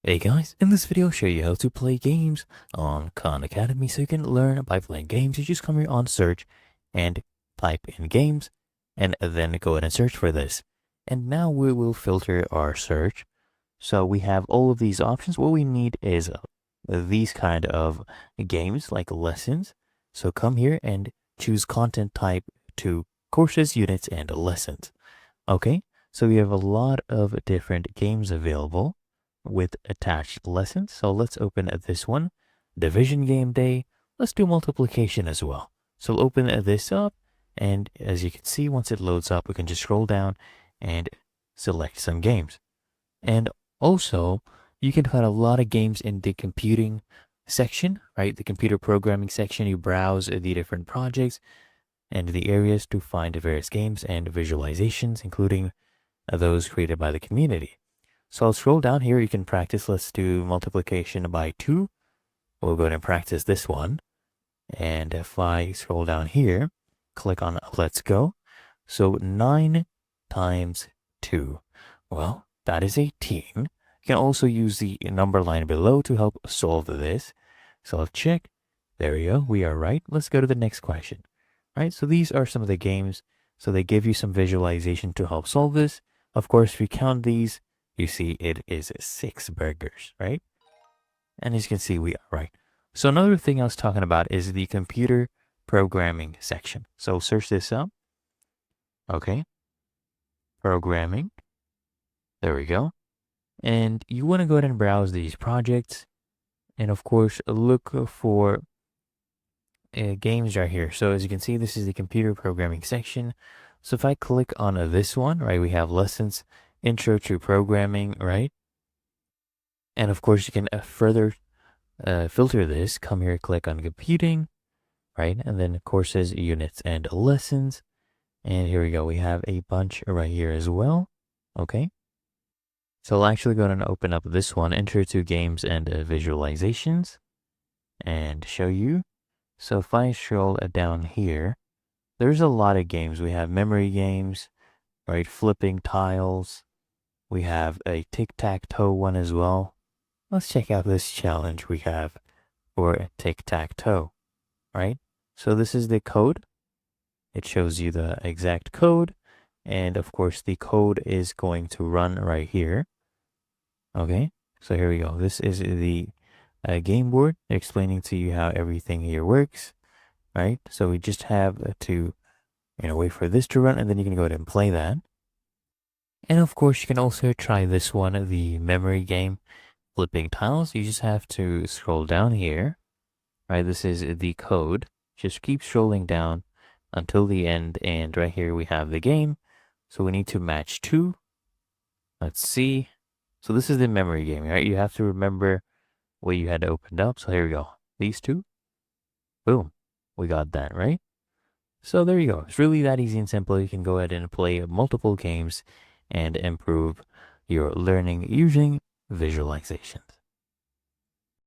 Hey guys, in this video I'll show you how to play games on Khan Academy so you can learn by playing games. You just come here on search and type in games and then go ahead and search for this. And now we will filter our search. So we have all of these options. What we need is these kind of games like lessons. So come here and choose content type to courses, units, and lessons. Okay, so we have a lot of different games available with attached lessons. So let's open this one, Division Game Day. Let's do multiplication as well. So we'll open this up, and as you can see, once it loads up, we can just scroll down and select some games. And also, you can find a lot of games in the computing section, right? The computer programming section. You browse the different projects and the areas to find various games and visualizations, including those created by the community. So I'll scroll down here. You can practice. Let's do multiplication by 2. We'll go ahead and practice this one. And if I scroll down here, click on let's go. So 9 times 2. Well, that is 18. You can also use the number line below to help solve this. So let's check. There we go. We are right. Let's go to the next question. Right. So these are some of the games. So they give you some visualization to help solve this. Of course, if you count these, you see it is 6 burgers, right? And as you can see, we are right. So another thing I was talking about is the computer programming section. So search this up. Okay. Programming. There we go. And you want to go ahead and browse these projects. And of course, look for games right here. So as you can see, this is the computer programming section. So if I click on this one, right, we have lessons, intro to programming, right? And of course, you can further filter this. Come here, click on computing, right? And then courses, units, and lessons. And here we go. We have a bunch right here as well. Okay. So I'll actually go ahead and open up this one, intro to games and visualizations, and show you. So if I scroll down here, there's a lot of games. We have memory games, right? Flipping tiles. We have a tic-tac-toe one as well. Let's check out this challenge we have for tic-tac-toe, right? So this is the code. It shows you the exact code. And of course, the code is going to run right here. Okay, so here we go. This is the game board explaining to you how everything here works, right? So we just have to, wait for this to run, and then you can go ahead and play that. And of course, you can also try this one, the memory game, flipping tiles. You just have to scroll down here, right? This is the code. Just keep scrolling down until the end, and right here we have the game. So we need to match 2. Let's see. So this is the memory game, right? You have to remember what you had opened up. So here we go. These 2. Boom. We got that, right? So there you go. It's really that easy and simple. You can go ahead and play multiple games and improve your learning using visualizations.